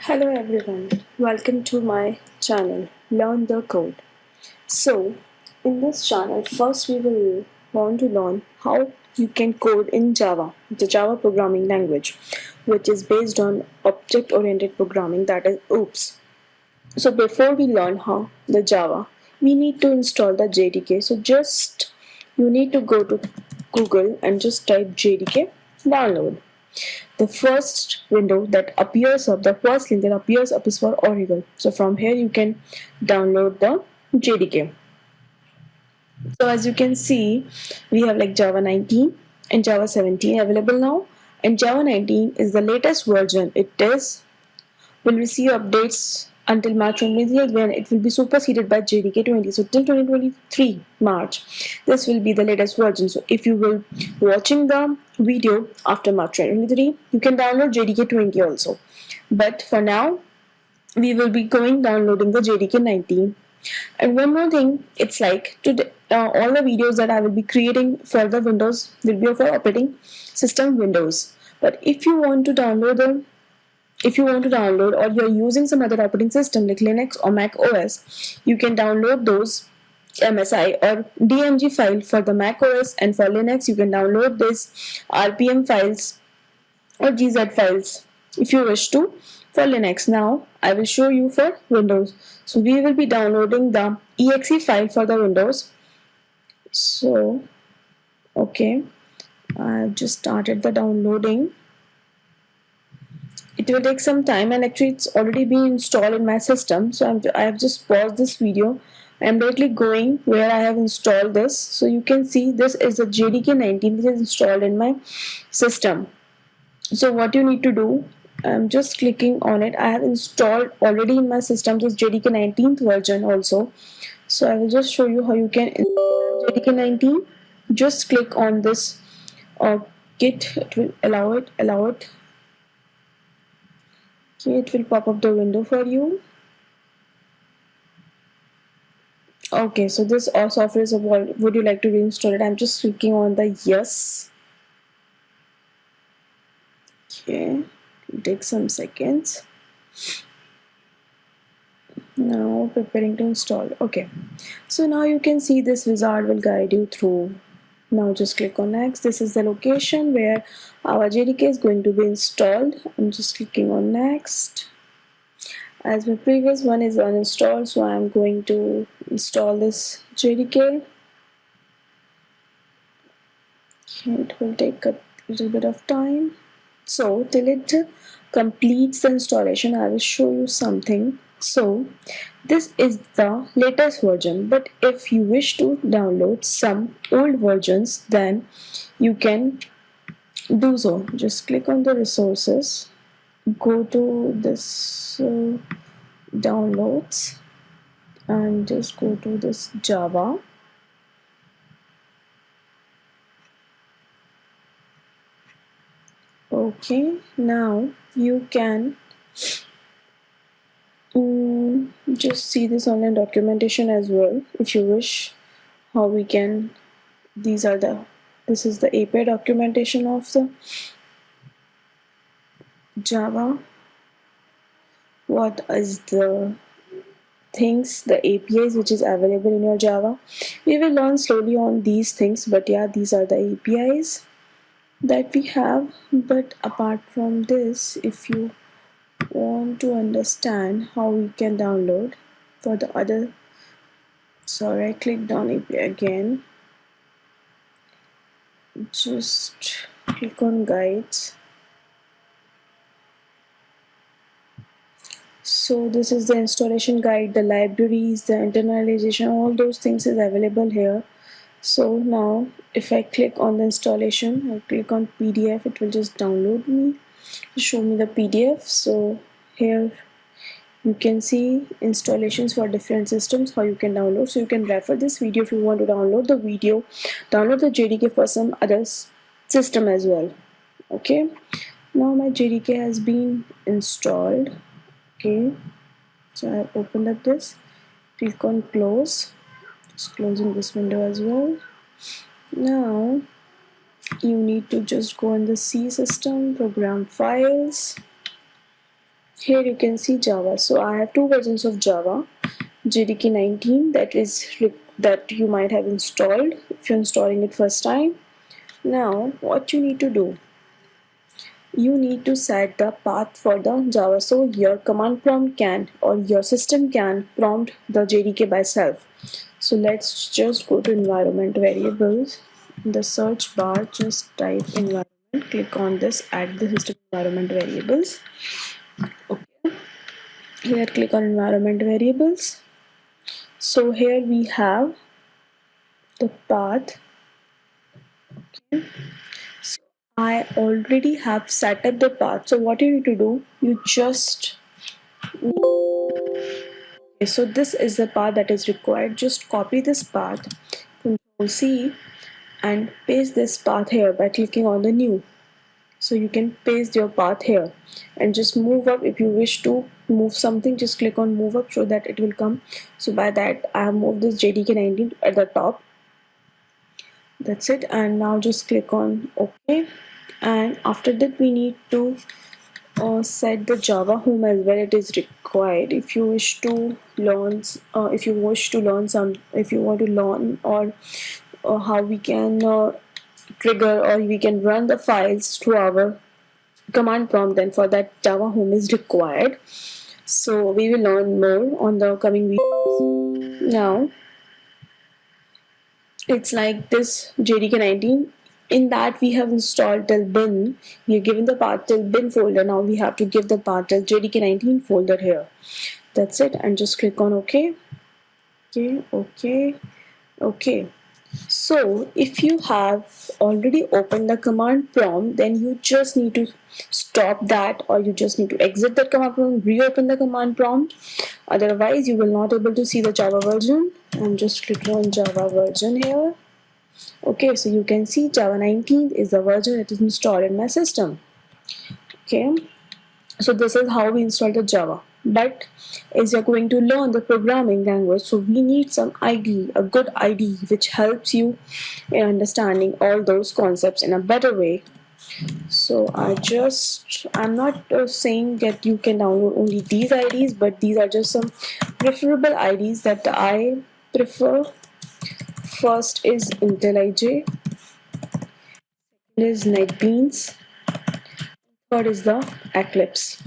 Hello everyone, welcome to my channel Learn the Code. So, in this channel, first we will want to learn how you can code in Java, the Java programming language, which is based on object oriented programming, that is OOPS. So, before we learn how the Java, we need to install the JDK. So, just you need to go to Google and just type JDK download. The first window that appears up, the first link that appears up is for Oracle. So from here you can download the JDK. So as you can see, we have like Java 19 and Java 17 available now. And Java 19 is the latest version. It is will receive updates until March 2023, when it will be superseded by JDK 20. So till 2023 March, this will be the latest version. So if you will watching the video after March 2023, you can download JDK 20 also. But for now, we will be downloading the JDK 19. And one more thing, it's like today, all the videos that I will be creating for the Windows will be for operating system Windows. But if you want to download or you're using some other operating system like Linux or Mac OS, you can download those MSI or DMG file for the Mac OS, and for Linux you can download this RPM files or GZ files if you wish to for Linux. Now I will show you for Windows. So we will be downloading the exe file for the Windows. So okay, I've just started the downloading. It will take some time, and actually it's already been installed in my system. So I have just paused this video. I am directly going where I have installed this. So you can see this is a JDK 19 which is installed in my system. So what you need to do, I'm just clicking on it. I have installed already in my system this JDK 19th version also. So I will just show you how you can install JDK 19. Just click on this Git. It will allow it. Okay, it will pop up the window for you. Okay, so this software is about, would you like to reinstall it? I'm just clicking on the yes. Okay, it'll take some seconds. Now preparing to install. Okay, so now you can see this wizard will guide you through. Now just click on next. This is the location where our JDK is going to be installed. I'm just clicking on next. As my previous one is uninstalled, so I'm going to install this JDK. Okay, it will take a little bit of time. So till it completes the installation, I will show you something. So this is the latest version, but if you wish to download some old versions, then you can do so. Just click on the resources, go to this downloads, and just go to this Java. Okay, now you can just see this online documentation as well if you wish. How we can, this is the API documentation of the Java. What is the things, the APIs which is available in your Java. We will learn slowly on these things, but yeah, these are the APIs that we have. But apart from this, if you want to understand how we can download for the other, sorry, I clicked on API again. Just click on guides. So this is the installation guide, the libraries, the internalization, all those things is available here. So now if I click on the installation, I click on PDF, it will just download me, show me the PDF. So here you can see installations for different systems, how you can download. So you can refer this video if you want to download the video, download the JDK for some other system as well. Okay, now my JDK has been installed. Okay, so I have opened up this, click on close, just closing this window as well. Now you need to just go in the C system, program files, here you can see Java. So I have two versions of Java. JDK 19, that you might have installed if you're installing it first time. Now what you need to do, you need to set the path for the Java, so your command prompt can, or your system can prompt the JDK by self. So let's just go to environment variables. In the search bar, just type environment, click on this, add the system environment variables. Okay, here click on environment variables. So here we have the path. Okay. So I already have set up the path. So what you need to do, you just, okay, so this is the path that is required. Just copy this path, Control C, and paste this path here by clicking on the new. So you can paste your path here and just move up. If you wish to move something, just click on move up so that it will come. So by that I have moved this JDK 19 at the top. That's it, and now just click on OK. And after that we need to set the Java home as well. It is required if you wish to learn, if you want to learn, or how we can trigger, or we can run the files through our command prompt, then for that Java home is required. So we will learn more on the coming videos. Now it's like this JDK 19. In that we have installed till bin. We are given the path till bin folder. Now we have to give the path till JDK 19 folder here. That's it, and just click on OK. Okay, okay, okay. So if you have already opened the command prompt, then you just need to stop that, or you just need to exit the command prompt, reopen the command prompt. Otherwise you will not able to see the Java version. And just click on Java version here. Okay, so you can see Java 19 is the version that is installed in my system. Okay, so this is how we install the Java. But as you're going to learn the programming language, so we need some ID, a good ID, which helps you in understanding all those concepts in a better way. So I'm not saying that you can download only these IDs, but these are just some preferable IDs that I prefer. First is IntelliJ, is NetBeans, third is the Eclipse.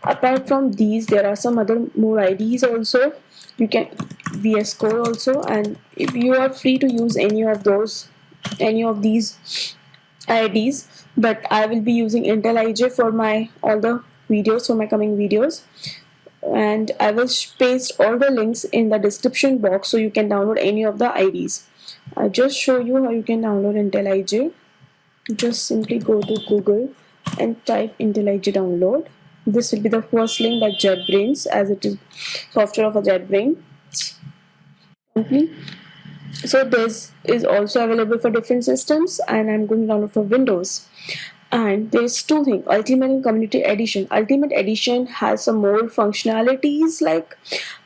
Apart from these, there are some other more IDs also. You can VS Code also, and if you are free to use any of these IDs, but I will be using IntelliJ for my all the videos, for my coming videos, and I will paste all the links in the description box so you can download any of the IDs. I just show you how you can download IntelliJ. Just simply go to Google and type IntelliJ download. This will be the first link by JetBrains, as it is software of a JetBrain company. So this is also available for different systems, and I'm going to download for Windows. And there's two things: Ultimate and Community Edition. Ultimate Edition has some more functionalities,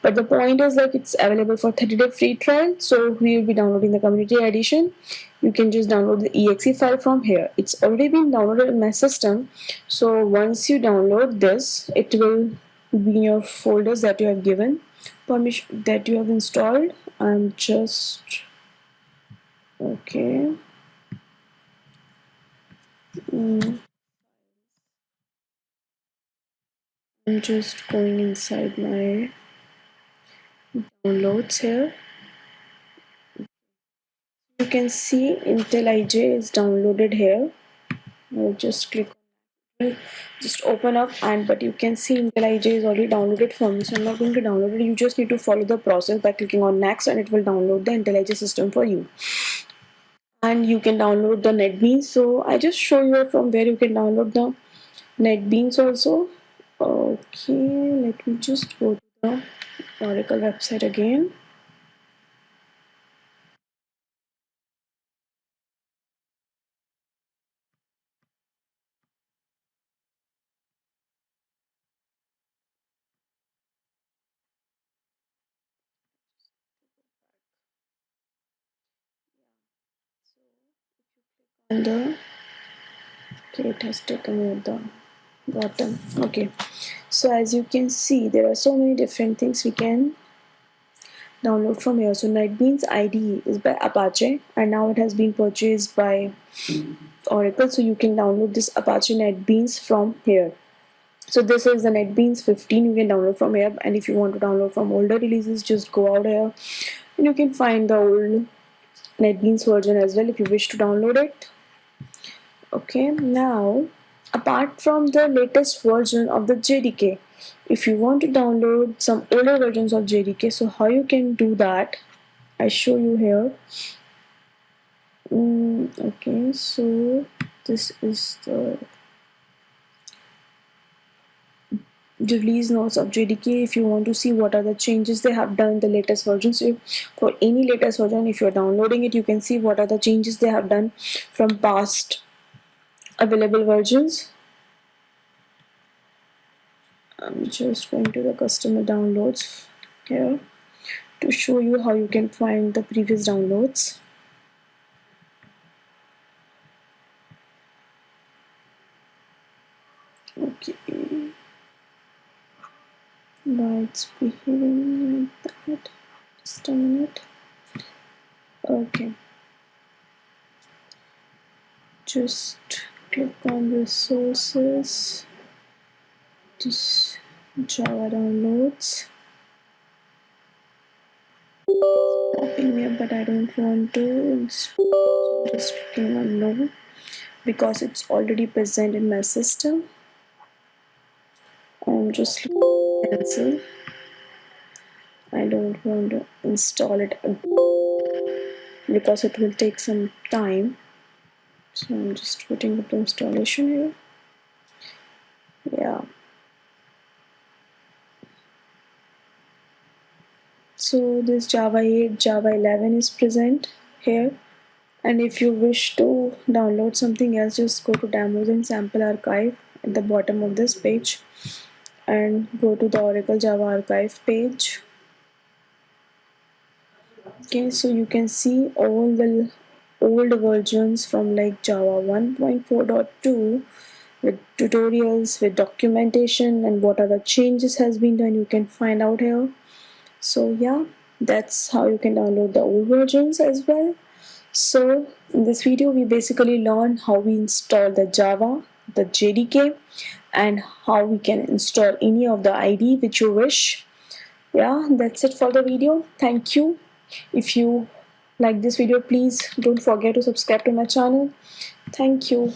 but the point is it's available for 30-day free trial. So we will be downloading the Community Edition. You can just download the exe file from here. It's already been downloaded in my system. So once you download this, it will be in your folders that you have given permission, that you have installed. I'm just okay. I'm just going inside my downloads here. You can see IntelliJ is downloaded here. I'll just click on, just open up, and but you can see IntelliJ is already downloaded for me, so I'm not going to download it. You just need to follow the process by clicking on next, and it will download the IntelliJ system for you. And you can download the NetBeans. So I just show you from where you can download the NetBeans also. Okay, let me just go to the Oracle website again. And the okay, it has taken me at the bottom. Okay, So as you can see, there are so many different things we can download from here. So NetBeans IDE is by Apache, and now it has been purchased by Oracle, so you can download this Apache NetBeans from here. So this is the NetBeans 15 you can download from here, and if you want to download from older releases, just go out here and you can find the old NetBeans version as well if you wish to download it. Okay, now apart from the latest version of the JDK, if you want to download some older versions of JDK, so how you can do that, I show you here. Okay, so this is the release notes of JDK. If you want to see what are the changes they have done in the latest version, so for any latest version, if you're downloading it, you can see what are the changes they have done from past available versions. I'm just going to the customer downloads here to show you how you can find the previous downloads. Okay, why it's behaving like that? Just a minute. Okay, just click on resources, just Java downloads. Popping me up, but I don't want to. It's just clicking on no because it's already present in my system. I'm just cancel. I don't want to install it again because it will take some time. So I'm just putting up the installation here. Yeah. So this Java 8, Java 11 is present here. And if you wish to download something else, just go to Demos and Sample Archive at the bottom of this page and go to the Oracle Java Archive page. Okay, so you can see all the old versions from like Java 1.4.2 with tutorials, with documentation, and what are the changes has been done, you can find out here. So yeah, that's how you can download the old versions as well. So in this video we basically learned how we install the Java, the JDK, and how we can install any of the IDE which you wish. Yeah, that's it for the video. Thank you. If you like this video, please don't forget to subscribe to my channel. Thank you.